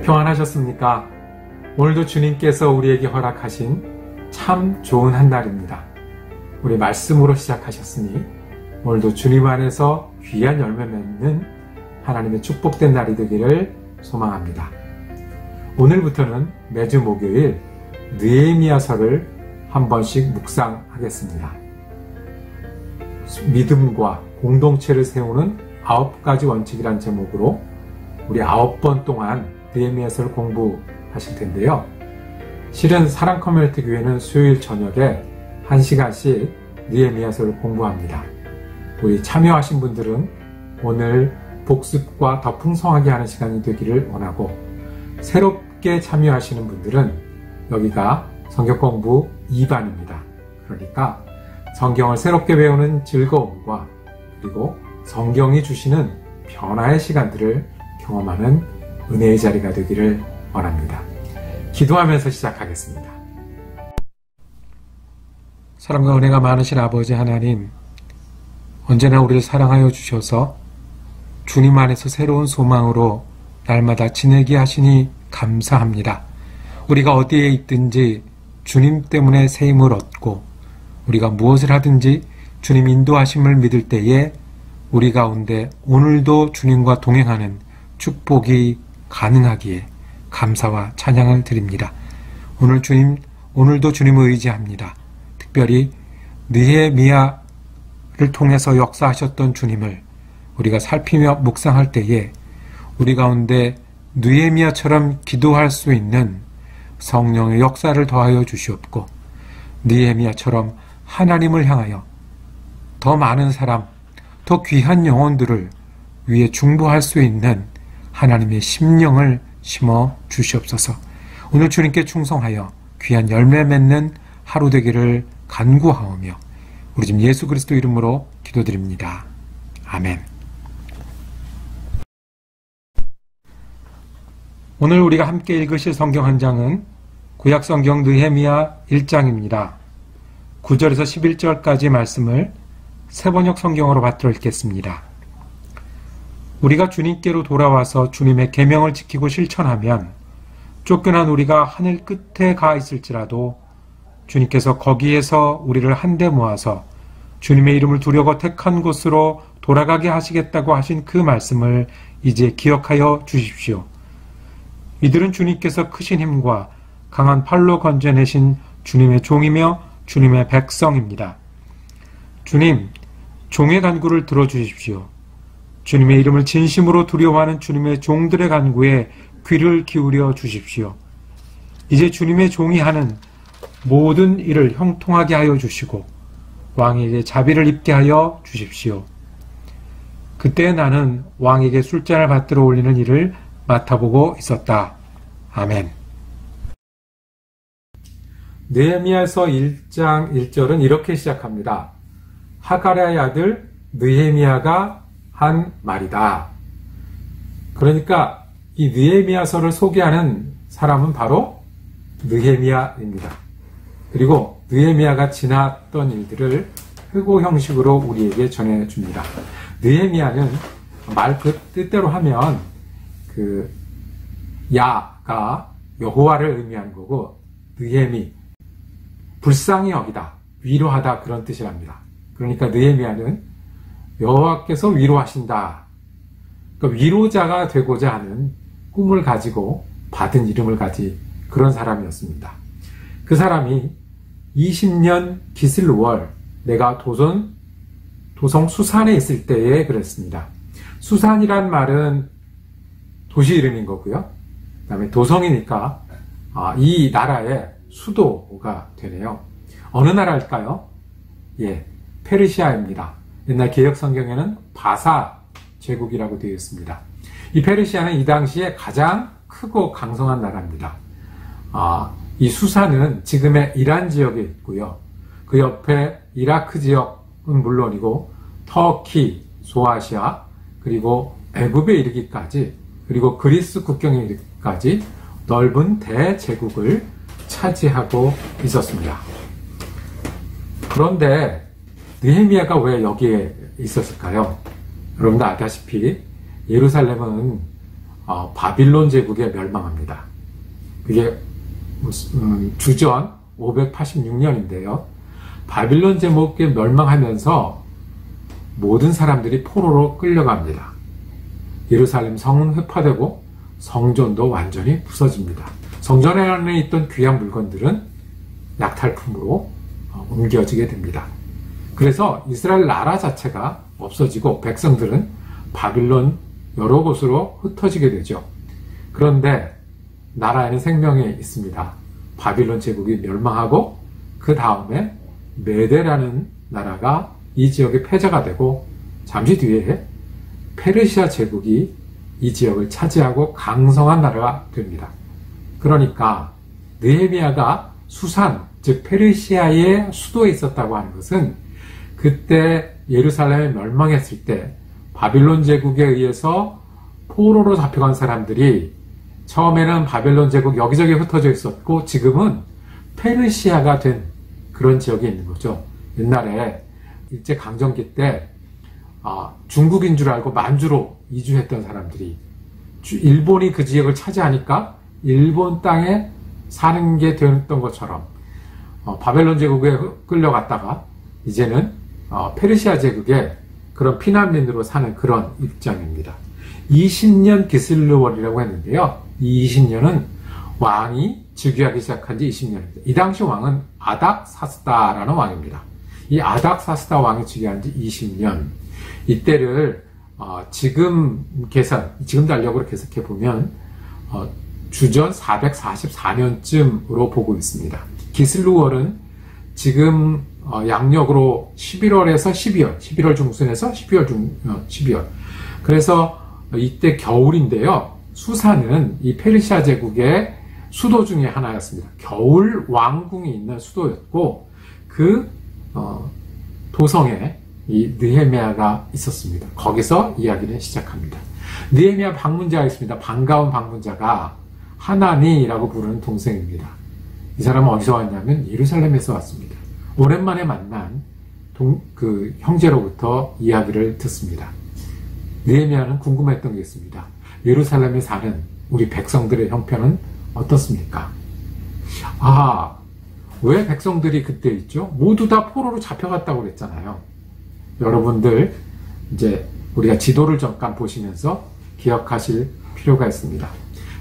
평안하셨습니까? 오늘도 주님께서 우리에게 허락하신 참 좋은 한 날입니다. 우리 말씀으로 시작하셨으니 오늘도 주님 안에서 귀한 열매 맺는 하나님의 축복된 날이 되기를 소망합니다. 오늘부터는 매주 목요일 느헤미야서를 한 번씩 묵상하겠습니다. 믿음과 공동체를 세우는 9가지 원칙이란 제목으로 우리 9번 동안 느헤미야서를 공부하실 텐데요. 실은 사랑 커뮤니티 교회는 수요일 저녁에 1시간씩 느헤미야서를 공부합니다. 우리 참여하신 분들은 오늘 복습과 더 풍성하게 하는 시간이 되기를 원하고, 새롭게 참여하시는 분들은 여기가 성경 공부 2반입니다. 그러니까 성경을 새롭게 배우는 즐거움과 그리고 성경이 주시는 변화의 시간들을 경험하는 은혜의 자리가 되기를 원합니다. 기도하면서 시작하겠습니다. 사랑과 은혜가 많으신 아버지 하나님, 언제나 우리를 사랑하여 주셔서 주님 안에서 새로운 소망으로 날마다 지내게 하시니 감사합니다. 우리가 어디에 있든지 주님 때문에 새 힘을 얻고, 우리가 무엇을 하든지 주님 인도하심을 믿을 때에 우리 가운데 오늘도 주님과 동행하는 축복이 가능하기에 감사와 찬양을 드립니다. 오늘도 주님을 의지합니다. 특별히 느헤미야를 통해서 역사하셨던 주님을 우리가 살피며 묵상할 때에 우리 가운데 느헤미야처럼 기도할 수 있는 성령의 역사를 더하여 주시옵고, 느헤미야처럼 하나님을 향하여 더 많은 사람, 더 귀한 영혼들을 위해 중보할 수 있는 하나님의 심령을 심어 주시옵소서. 오늘 주님께 충성하여 귀한 열매 맺는 하루 되기를 간구하오며 우리 주 예수 그리스도 이름으로 기도드립니다. 아멘. 오늘 우리가 함께 읽으실 성경 한 장은 구약 성경 느헤미야 1장입니다. 9절에서 11절까지 말씀을 새번역 성경으로 받들어 읽겠습니다. 우리가 주님께로 돌아와서 주님의 계명을 지키고 실천하면 쫓겨난 우리가 하늘 끝에 가 있을지라도 주님께서 거기에서 우리를 한데 모아서 주님의 이름을 두려고 택한 곳으로 돌아가게 하시겠다고 하신 그 말씀을 이제 기억하여 주십시오. 이들은 주님께서 크신 힘과 강한 팔로 건져내신 주님의 종이며 주님의 백성입니다. 주님, 종의 간구를 들어주십시오. 주님의 이름을 진심으로 두려워하는 주님의 종들의 간구에 귀를 기울여 주십시오. 이제 주님의 종이 하는 모든 일을 형통하게 하여 주시고 왕에게 자비를 입게 하여 주십시오. 그때 나는 왕에게 술잔을 받들어 올리는 일을 맡아보고 있었다. 아멘. 느헤미야서 1장 1절은 이렇게 시작합니다. 하가랴의 아들 느헤미야가 한 말이다. 그러니까 이 느헤미야서를 소개하는 사람은 바로 느헤미야입니다. 그리고 느헤미야가 지났던 일들을 회고 형식으로 우리에게 전해줍니다. 느헤미야는 말 그 뜻대로 하면 야가 여호와를 의미하는 거고, 느헤미 불쌍히 여기다, 위로하다, 그런 뜻이랍니다. 그러니까 느헤미야는 여호와께서 위로하신다, 그러니까 위로자가 되고자 하는 꿈을 가지고 받은 이름을 가진 그런 사람이었습니다. 그 사람이 20년 기슬월, 내가 도성 수산에 있을 때에 그랬습니다. 수산이란 말은 도시 이름인 거고요. 그 다음에 도성이니까 이 나라의 수도가 되네요. 어느 나라일까요? 페르시아입니다. 옛날 개역 성경에는 바사 제국이라고 되어 있습니다. 이 페르시아는 이 당시에 가장 크고 강성한 나라입니다. 이 수산은 지금의 이란 지역에 있고요. 그 옆에 이라크 지역은 물론이고 터키, 소아시아, 그리고 애굽에 이르기까지, 그리고 그리스 국경에 이르기까지 넓은 대제국을 차지하고 있었습니다. 그런데 느헤미야가 왜 여기에 있었을까요? 여러분도 아다시피 예루살렘은 바빌론 제국에 멸망합니다. 그게 주전 586년인데요. 바빌론 제국에 멸망하면서 모든 사람들이 포로로 끌려갑니다. 예루살렘 성은 흡파되고 성전도 완전히 부서집니다. 성전 안에 있던 귀한 물건들은 약탈품으로 옮겨지게 됩니다. 그래서 이스라엘 나라 자체가 없어지고 백성들은 바빌론 여러 곳으로 흩어지게 되죠. 그런데 나라에는 생명이 있습니다. 바빌론 제국이 멸망하고 그 다음에 메대라는 나라가 이 지역의 패자가 되고 잠시 뒤에 페르시아 제국이 이 지역을 차지하고 강성한 나라가 됩니다. 그러니까 느헤미야가 수산, 즉 페르시아의 수도에 있었다고 하는 것은 그때 예루살렘이 멸망했을 때 바빌론 제국에 의해서 포로로 잡혀간 사람들이 처음에는 바빌론 제국 여기저기 흩어져 있었고 지금은 페르시아가 된 그런 지역이 있는 거죠. 옛날에 일제강점기 때 중국인 줄 알고 만주로 이주했던 사람들이 일본이 그 지역을 차지하니까 일본 땅에 사는 게 되었던 것처럼 바벨론 제국에 끌려갔다가 이제는 페르시아 제국에 그런 피난민으로 사는 그런 입장입니다. 20년 기슬르월이라고 했는데요. 이 20년은 왕이 즉위하기 시작한 지 20년입니다. 이 당시 왕은 아닥사스다라는 왕입니다. 이 아닥사스다 왕이 즉위한 지 20년. 이때를 지금 달력으로 계속해 보면 주전 444년쯤으로 보고 있습니다. 기슬루월은 지금 양력으로 11월에서 12월 중순에서 12월. 그래서 이때 겨울인데요. 수산은 이 페르시아 제국의 수도 중에 하나였습니다. 겨울 왕궁이 있는 수도였고 그 도성에 이 느헤미야가 있었습니다. 거기서 이야기를 시작합니다. 느헤미야 방문자가 있습니다. 반가운 방문자가 하나니라고 부르는 동생입니다. 이 사람은 어디서 왔냐면 예루살렘에서 왔습니다. 오랜만에 만난 그 형제로부터 이야기를 듣습니다. 느헤미야는 궁금했던 게 있습니다. 예루살렘에 사는 우리 백성들의 형편은 어떻습니까? 왜 백성들이 그때 있죠? 모두 다 포로로 잡혀갔다고 그랬잖아요. 여러분들 이제 우리가 지도를 잠깐 보시면서 기억하실 필요가 있습니다.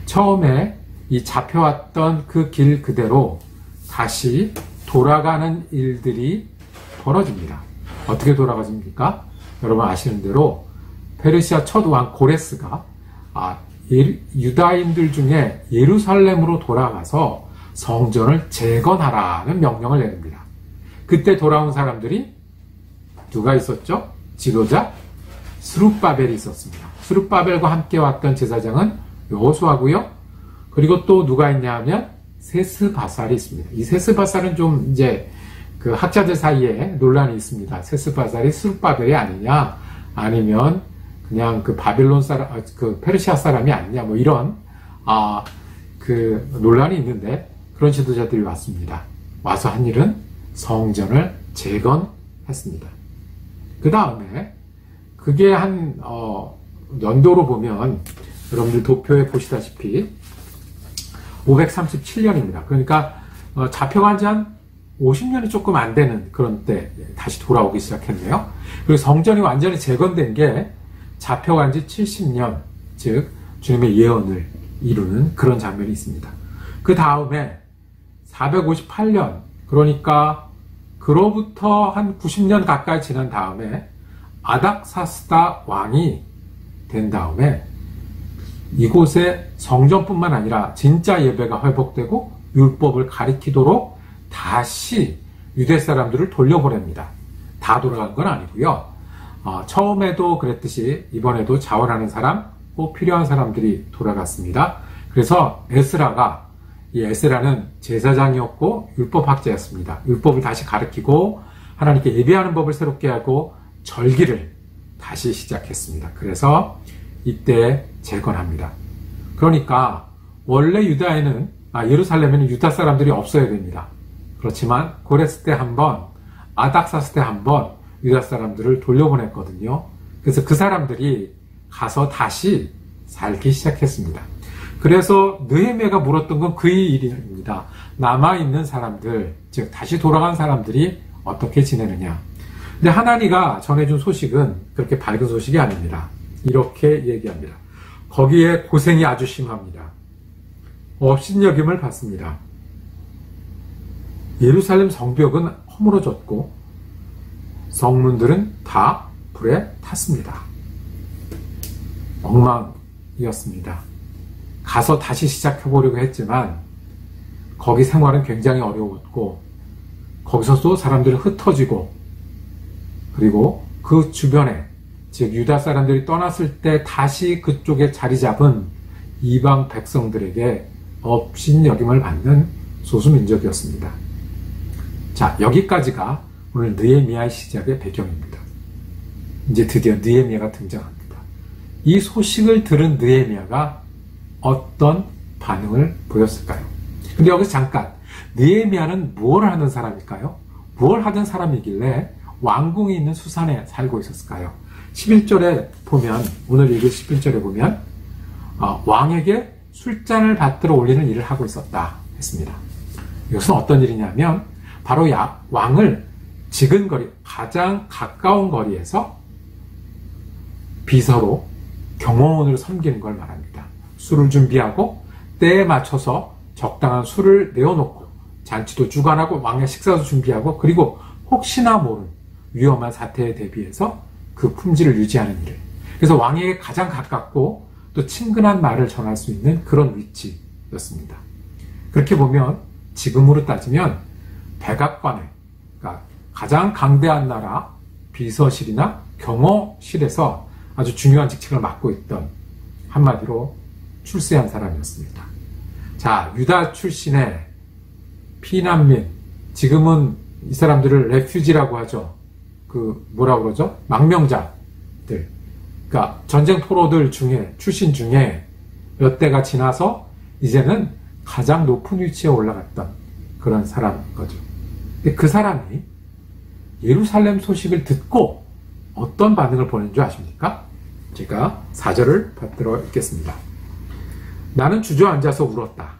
처음에 이 잡혀왔던 그 길 그대로 다시 돌아가는 일들이 벌어집니다. 어떻게 돌아가집니까? 여러분 아시는 대로 페르시아 첫 왕 고레스가 유다인들 중에 예루살렘으로 돌아가서 성전을 재건하라는 명령을 내립니다. 그때 돌아온 사람들이 누가 있었죠? 지도자 스룹바벨이 있었습니다. 스룹바벨과 함께 왔던 제사장은 여호수아고요. 그리고 또 누가 있냐 하면 세스바살이 있습니다. 이 세스바살은 좀 이제 그 학자들 사이에 논란이 있습니다. 세스바살이 스룹바벨이 아니냐, 아니면 그냥 그 바빌론 사람, 그 페르시아 사람이 아니냐, 뭐 이런 그 논란이 있는데 그런 지도자들이 왔습니다. 와서 한 일은 성전을 재건했습니다. 그 다음에 그게 한 연도로 보면 여러분들 도표에 보시다시피 537년입니다. 그러니까 잡혀간 지 한 50년이 조금 안 되는 그런 때 다시 돌아오기 시작했네요. 그리고 성전이 완전히 재건된 게 잡혀간 지 70년, 즉 주님의 예언을 이루는 그런 장면이 있습니다. 그 다음에 458년, 그러니까 그로부터 한 90년 가까이 지난 다음에 아닥사스다 왕이 된 다음에 이곳에 성전뿐만 아니라 진짜 예배가 회복되고 율법을 가리키도록 다시 유대 사람들을 돌려보냅니다. 다 돌아간 건 아니고요. 처음에도 그랬듯이 이번에도 자원하는 사람, 꼭 필요한 사람들이 돌아갔습니다. 그래서 에스라가, 이 에스라는 제사장이었고 율법학자였습니다. 율법을 다시 가르치고 하나님께 예배하는 법을 새롭게 하고 절기를 다시 시작했습니다. 그래서 이때 재건합니다. 그러니까 원래 예루살렘에는 유다 사람들이 없어야 됩니다. 그렇지만 고레스 때 한 번, 아닥사스 때 한 번 유다 사람들을 돌려보냈거든요. 그래서 그 사람들이 가서 다시 살기 시작했습니다. 그래서 느헤미야가 물었던 건 그 일입니다. 남아있는 사람들, 즉 다시 돌아간 사람들이 어떻게 지내느냐. 근데 하나니가 전해준 소식은 그렇게 밝은 소식이 아닙니다. 이렇게 얘기합니다. 거기에 고생이 아주 심합니다. 업신여김을 받습니다. 예루살렘 성벽은 허물어졌고 성문들은 다 불에 탔습니다. 엉망이었습니다. 가서 다시 시작해보려고 했지만 거기 생활은 굉장히 어려웠고 거기서도 사람들이 흩어지고 그리고 그 주변에 즉 유다 사람들이 떠났을 때 다시 그쪽에 자리 잡은 이방 백성들에게 업신여김을 받는 소수민족이었습니다. 자, 여기까지가 오늘 느헤미야의 시작의 배경입니다. 이제 드디어 느헤미야가 등장합니다. 이 소식을 들은 느헤미야가 어떤 반응을 보였을까요? 근데 여기서 잠깐, 느헤미야는 무엇을 하는 사람일까요? 무엇을 하던 사람이길래 왕궁이 있는 수산에 살고 있었을까요? 11절에 보면, 오늘 읽을 11절에 보면 왕에게 술잔을 받들어 올리는 일을 하고 있었다 했습니다. 이것은 어떤 일이냐면 바로 왕을 지근거리, 가장 가까운 거리에서 비서로 경호원으로 섬기는 걸 말합니다. 술을 준비하고 때에 맞춰서 적당한 술을 내어놓고 잔치도 주관하고 왕의 식사도 준비하고 그리고 혹시나 모른 위험한 사태에 대비해서 그 품질을 유지하는 일을. 그래서 왕에게 가장 가깝고 또 친근한 말을 전할 수 있는 그런 위치였습니다. 그렇게 보면 지금으로 따지면 백악관에, 그러니까 가장 강대한 나라 비서실이나 경호실에서 아주 중요한 직책을 맡고 있던 한마디로 출세한 사람이었습니다. 자, 유다 출신의 피난민, 지금은 이 사람들을 레퓨지라고 하죠. 뭐라고 그러죠? 망명자들. 그러니까 전쟁 포로들 중에, 출신 중에 몇 대가 지나서 이제는 가장 높은 위치에 올라갔던 그런 사람인 거죠. 근데 그 사람이 예루살렘 소식을 듣고 어떤 반응을 보낸 줄 아십니까? 제가 4절을 받들어 읽겠습니다. 나는 주저앉아서 울었다.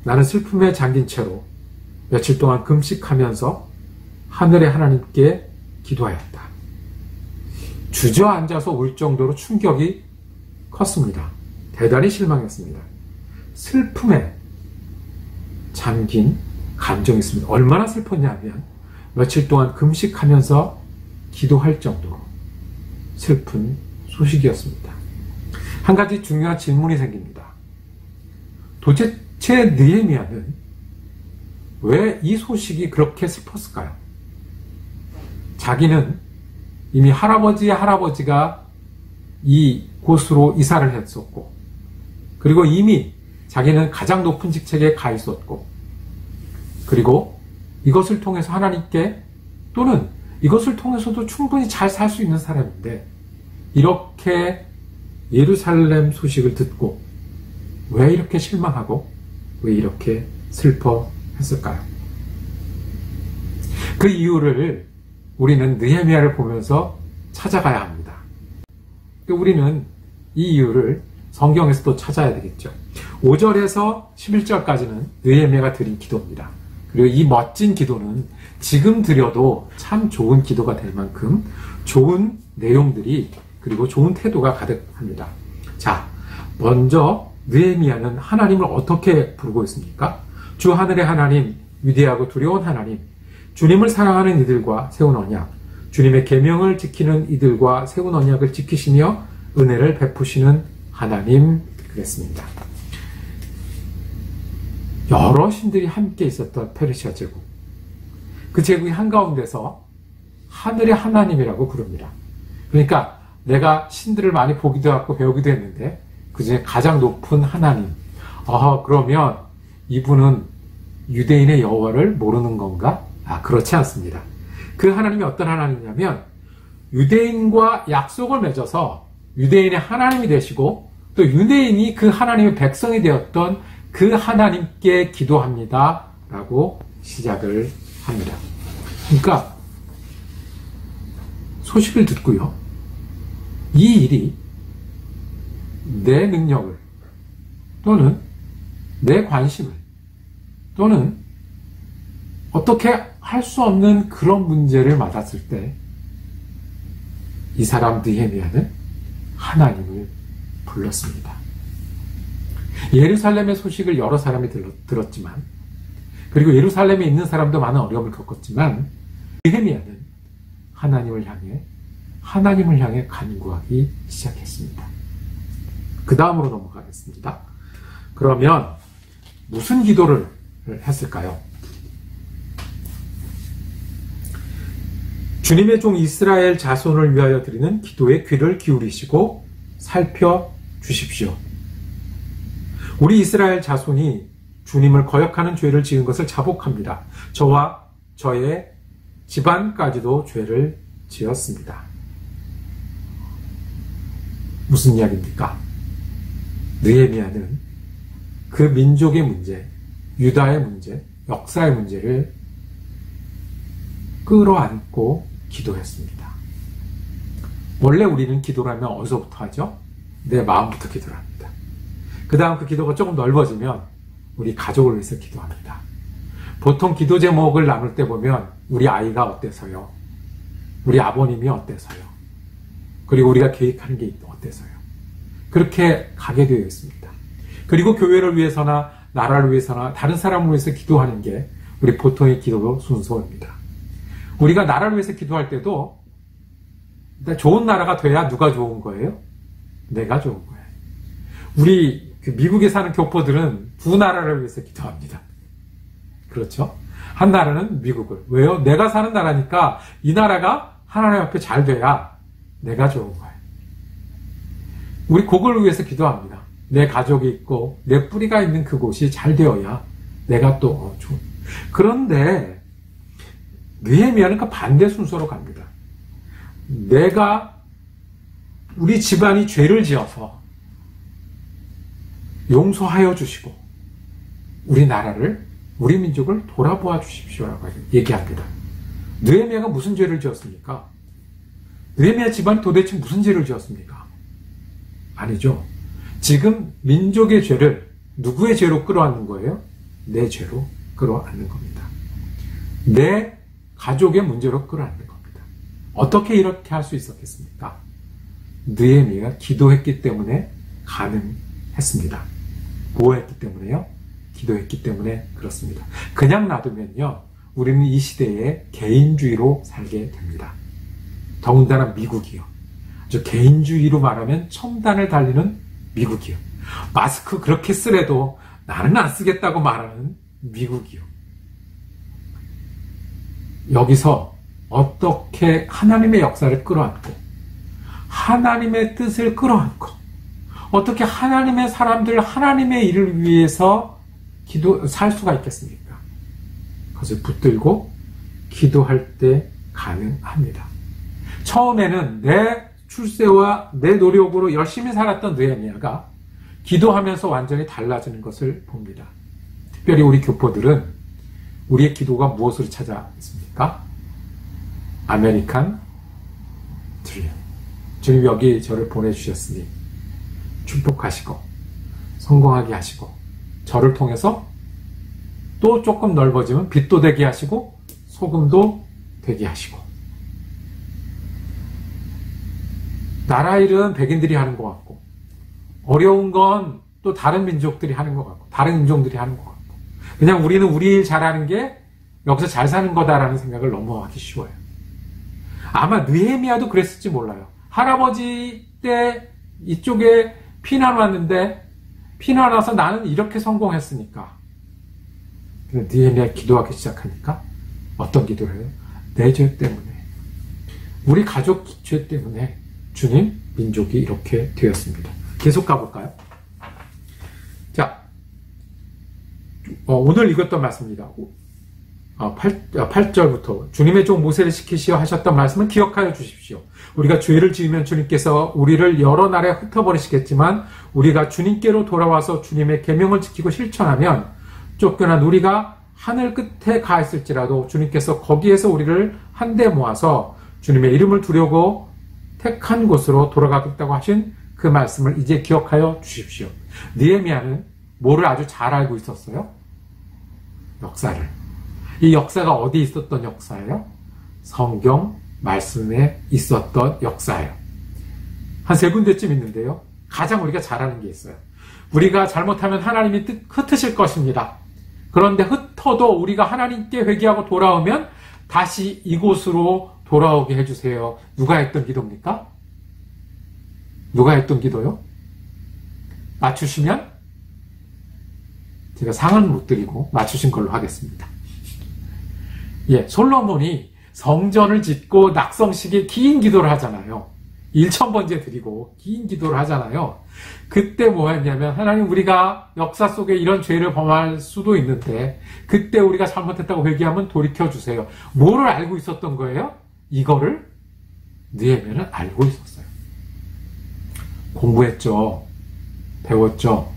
나는 슬픔에 잠긴 채로 며칠 동안 금식하면서 하늘의 하나님께 기도하였다. 주저앉아서 울 정도로 충격이 컸습니다. 대단히 실망했습니다. 슬픔에 잠긴 감정이 있습니다. 얼마나 슬펐냐면 며칠 동안 금식하면서 기도할 정도로 슬픈 소식이었습니다. 한 가지 중요한 질문이 생깁니다. 도대체 느헤미야는 왜 이 소식이 그렇게 슬펐을까요? 자기는 이미 할아버지의 할아버지가 이 곳으로 이사를 했었고 그리고 이미 자기는 가장 높은 직책에 가 있었고 그리고 이것을 통해서 하나님께 또는 이것을 통해서도 충분히 잘 살 수 있는 사람인데 이렇게 예루살렘 소식을 듣고 왜 이렇게 실망하고 왜 이렇게 슬퍼했을까요? 그 이유를 우리는 느헤미야를 보면서 찾아가야 합니다. 우리는 이 이유를 성경에서도 찾아야 되겠죠. 5절에서 11절까지는 느헤미야가 드린 기도입니다. 그리고 이 멋진 기도는 지금 드려도 참 좋은 기도가 될 만큼 좋은 내용들이 그리고 좋은 태도가 가득합니다. 자, 먼저 느헤미야는 하나님을 어떻게 부르고 있습니까? 주 하늘의 하나님, 위대하고 두려운 하나님, 주님을 사랑하는 이들과 세운 언약, 주님의 계명을 지키는 이들과 세운 언약을 지키시며 은혜를 베푸시는 하나님 그랬습니다. 여러 신들이 함께 있었던 페르시아 제국. 그 제국이 한가운데서 하늘의 하나님이라고 부릅니다. 그러니까 내가 신들을 많이 보기도 하고 배우기도 했는데 그 중에 가장 높은 하나님. 그러면 이분은 유대인의 여호와를 모르는 건가? 그렇지 않습니다. 그 하나님이 어떤 하나님이냐면 유대인과 약속을 맺어서 유대인의 하나님이 되시고 또 유대인이 그 하나님의 백성이 되었던 그 하나님께 기도합니다. 라고 시작을 합니다. 그러니까 소식을 듣고요. 이 일이 내 능력을 또는 내 관심을 또는 어떻게 할 수 없는 그런 문제를 맞았을 때 이 사람 느헤미야는 하나님을 불렀습니다. 예루살렘의 소식을 여러 사람이 들었지만 그리고 예루살렘에 있는 사람도 많은 어려움을 겪었지만 느헤미야는 하나님을 향해 간구하기 시작했습니다. 그 다음으로 넘어가겠습니다. 그러면 무슨 기도를 했을까요? 주님의 종 이스라엘 자손을 위하여 드리는 기도에 귀를 기울이시고 살펴주십시오. 우리 이스라엘 자손이 주님을 거역하는 죄를 지은 것을 자복합니다. 저와 저의 집안까지도 죄를 지었습니다. 무슨 이야기입니까? 느헤미야는 그 민족의 문제, 유다의 문제, 역사의 문제를 끌어안고 기도했습니다. 원래 우리는 기도를 하면 어디서부터 하죠? 내 마음부터 기도를 합니다. 그 다음 그 기도가 조금 넓어지면 우리 가족을 위해서 기도합니다. 보통 기도 제목을 나눌 때 보면 우리 아이가 어때서요? 우리 아버님이 어때서요? 그리고 우리가 계획하는 게 어때서요? 그렇게 가게 되어 있습니다. 그리고 교회를 위해서나 나라를 위해서나 다른 사람을 위해서 기도하는 게 우리 보통의 기도 순서입니다. 우리가 나라를 위해서 기도할 때도 좋은 나라가 돼야 누가 좋은 거예요? 내가 좋은 거예요. 우리 미국에 사는 교포들은 두 나라를 위해서 기도합니다. 그렇죠? 한 나라는 미국을. 왜요? 내가 사는 나라니까 이 나라가 하나님 앞에 잘 돼야 내가 좋은 거예요. 우리 그걸 위해서 기도합니다. 내 가족이 있고 내 뿌리가 있는 그곳이 잘 되어야 내가 또 좋은. 그런데 느헤미야는 그 반대 순서로 갑니다. 우리 집안이 죄를 지어서 용서하여 주시고 우리 나라를, 우리 민족을 돌아보아 주십시오라고 얘기합니다. 느헤미야가 무슨 죄를 지었습니까? 느헤미야 집안이 도대체 무슨 죄를 지었습니까? 아니죠. 지금 민족의 죄를 누구의 죄로 끌어안는 거예요? 내 죄로 끌어안는 겁니다. 내 가족의 문제로 끌어안는 겁니다. 어떻게 이렇게 할 수 있었겠습니까? 느헤미야가 기도했기 때문에 가능했습니다. 뭐 했기 때문에요? 기도했기 때문에 그렇습니다. 그냥 놔두면요, 우리는 이 시대에 개인주의로 살게 됩니다. 더군다나 미국이요. 저 개인주의로 말하면 첨단을 달리는 미국이요. 마스크 그렇게 쓰래도 나는 안 쓰겠다고 말하는 미국이요. 여기서 어떻게 하나님의 역사를 끌어안고 하나님의 뜻을 끌어안고 어떻게 하나님의 사람들, 하나님의 일을 위해서 살 수가 있겠습니까? 그것을 붙들고 기도할 때 가능합니다. 처음에는 내 출세와 내 노력으로 열심히 살았던 느헤미야가 기도하면서 완전히 달라지는 것을 봅니다. 특별히 우리 교포들은 우리의 기도가 무엇으로 찾아 있습니까? 아메리칸 드림. 주님 여기 저를 보내주셨으니 축복하시고 성공하게 하시고 저를 통해서 또 조금 넓어지면 빛도 되게 하시고 소금도 되게 하시고 나라 일은 백인들이 하는 것 같고 어려운 건 또 다른 민족들이 하는 것 같고 다른 인종들이 하는 것 같고 그냥 우리는 우리 일 잘하는 게 여기서 잘 사는 거다라는 생각을 넘어가기 쉬워요. 아마 느헤미야도 그랬을지 몰라요. 할아버지 때 이쪽에 피난 왔는데 피난 와서 나는 이렇게 성공했으니까. 근데 느헤미야 기도하기 시작하니까 어떤 기도를 해요? 내 죄 때문에 우리 가족 죄 때문에 주님 민족이 이렇게 되었습니다. 계속 가볼까요? 자, 오늘 읽었던 말씀입니다. 8절부터 주님의 종 모세를 시키시어 하셨던 말씀을 기억하여 주십시오. 우리가 죄를 지으면 주님께서 우리를 여러 날에 흩어버리시겠지만 우리가 주님께로 돌아와서 주님의 계명을 지키고 실천하면 쫓겨난 우리가 하늘 끝에 가 있을지라도 주님께서 거기에서 우리를 한데 모아서 주님의 이름을 두려고 택한 곳으로 돌아가겠다고 하신 그 말씀을 이제 기억하여 주십시오. 느헤미야는 뭐를 아주 잘 알고 있었어요? 역사를. 이 역사가 어디에 있었던 역사예요? 성경 말씀에 있었던 역사예요. 한 3군데쯤 있는데요. 가장 우리가 잘 아는 게 있어요. 우리가 잘못하면 하나님이 흩으실 것입니다. 그런데 흩어도 우리가 하나님께 회개하고 돌아오면 다시 이곳으로 돌아오게 해주세요. 누가 했던 기도입니까? 누가 했던 기도요? 맞추시면 제가 상은 못 드리고 맞추신 걸로 하겠습니다. 예, 솔로몬이 성전을 짓고 낙성식에 긴 기도를 하잖아요. 1000번째 드리고 긴 기도를 하잖아요. 그때 뭐 했냐면, 하나님, 우리가 역사 속에 이런 죄를 범할 수도 있는데 그때 우리가 잘못했다고 회개하면 돌이켜주세요. 뭐를 알고 있었던 거예요? 이거를 느헤미야는 알고 있었어요. 공부했죠. 배웠죠.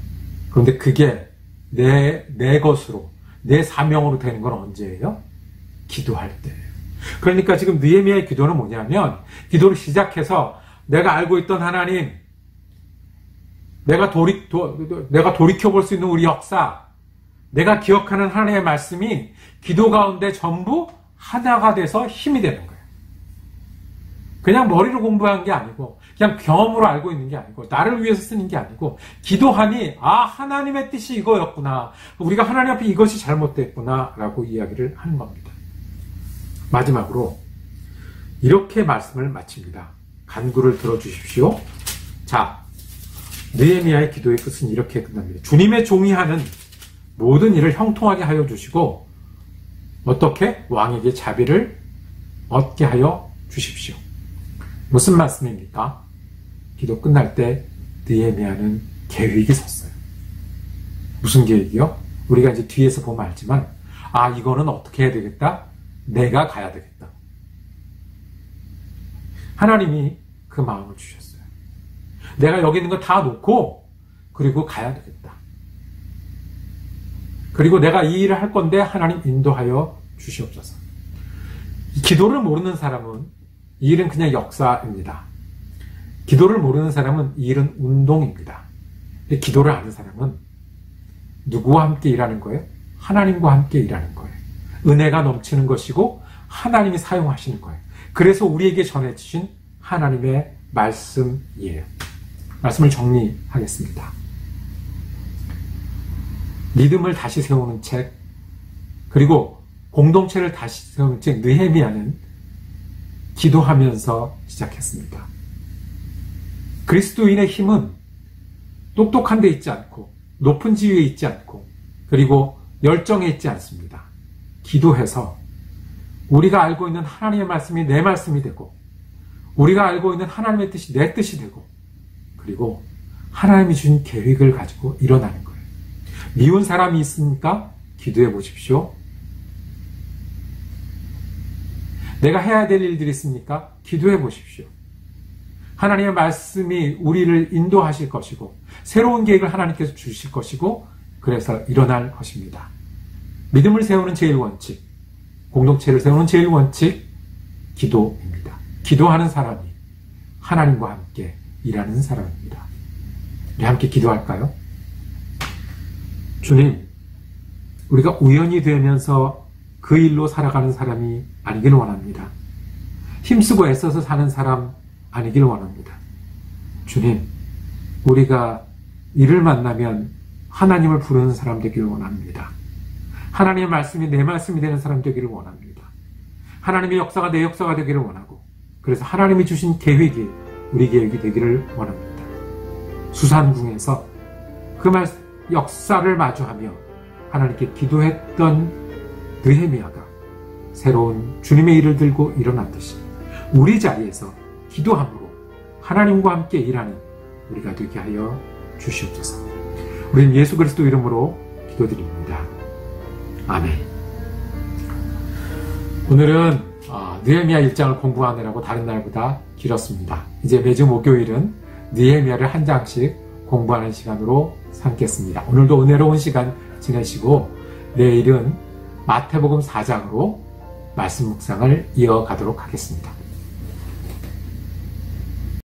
그런데 그게 내 것으로, 내 사명으로 되는 건 언제예요? 기도할 때예요. 그러니까 지금 느헤미야의 기도는 뭐냐면, 기도를 시작해서 내가 알고 있던 하나님, 내가 돌이켜볼 수 있는 우리 역사, 내가 기억하는 하나님의 말씀이 기도 가운데 전부 하나가 돼서 힘이 되는 거예요. 그냥 머리로 공부한 게 아니고, 그냥 경험으로 알고 있는 게 아니고, 나를 위해서 쓰는 게 아니고, 기도하니, 아, 하나님의 뜻이 이거였구나. 우리가 하나님 앞에 이것이 잘못됐구나. 라고 이야기를 하는 겁니다. 마지막으로, 이렇게 말씀을 마칩니다. 간구를 들어주십시오. 자, 느헤미야의 기도의 끝은 이렇게 끝납니다. 주님의 종이 하는 모든 일을 형통하게 하여 주시고, 어떻게? 왕에게 자비를 얻게 하여 주십시오. 무슨 말씀입니까? 기도 끝날 때 느헤미야는 계획이 섰어요. 무슨 계획이요? 우리가 이제 뒤에서 보면 알지만, 아, 이거는 어떻게 해야 되겠다? 내가 가야 되겠다. 하나님이 그 마음을 주셨어요. 내가 여기 있는 거 다 놓고, 그리고 가야 되겠다. 그리고 내가 이 일을 할 건데 하나님 인도하여 주시옵소서. 기도를 모르는 사람은 이 일은 그냥 역사입니다. 기도를 모르는 사람은 이 일은 운동입니다. 기도를 아는 사람은 누구와 함께 일하는 거예요? 하나님과 함께 일하는 거예요. 은혜가 넘치는 것이고 하나님이 사용하시는 거예요. 그래서 우리에게 전해주신 하나님의 말씀이에요. 말씀을 정리하겠습니다. 믿음을 다시 세우는 책, 그리고 공동체를 다시 세우는 책, 느헤미야는 기도하면서 시작했습니다. 그리스도인의 힘은 똑똑한 데 있지 않고, 높은 지위에 있지 않고, 그리고 열정에 있지 않습니다. 기도해서 우리가 알고 있는 하나님의 말씀이 내 말씀이 되고, 우리가 알고 있는 하나님의 뜻이 내 뜻이 되고, 그리고 하나님이 주신 계획을 가지고 일어나는 거예요. 미운 사람이 있습니까? 기도해 보십시오. 내가 해야 될 일들이 있습니까? 기도해 보십시오. 하나님의 말씀이 우리를 인도하실 것이고, 새로운 계획을 하나님께서 주실 것이고, 그래서 일어날 것입니다. 믿음을 세우는 제일 원칙, 공동체를 세우는 제일 원칙, 기도입니다. 기도하는 사람이 하나님과 함께 일하는 사람입니다. 우리 함께 기도할까요? 주님, 우리가 우연히 되면서 그 일로 살아가는 사람이 아니길 원합니다. 힘쓰고 애써서 사는 사람 아니길 원합니다. 주님, 우리가 이를 만나면 하나님을 부르는 사람 되기를 원합니다. 하나님의 말씀이 내 말씀이 되는 사람 되기를 원합니다. 하나님의 역사가 내 역사가 되기를 원하고, 그래서 하나님이 주신 계획이 우리 계획이 되기를 원합니다. 수산궁에서 그 역사를 마주하며 하나님께 기도했던 느헤미야가 새로운 주님의 일을 들고 일어났듯이 우리 자리에서 기도함으로 하나님과 함께 일하는 우리가 되게 하여 주시옵소서. 우리는 예수 그리스도 이름으로 기도드립니다. 아멘. 오늘은 느헤미야 1장을 공부하느라고 다른 날보다 길었습니다. 이제 매주 목요일은 느헤미야를 한 장씩 공부하는 시간으로 삼겠습니다. 오늘도 은혜로운 시간 지내시고, 내일은 마태복음 4장으로 말씀 묵상을 이어가도록 하겠습니다.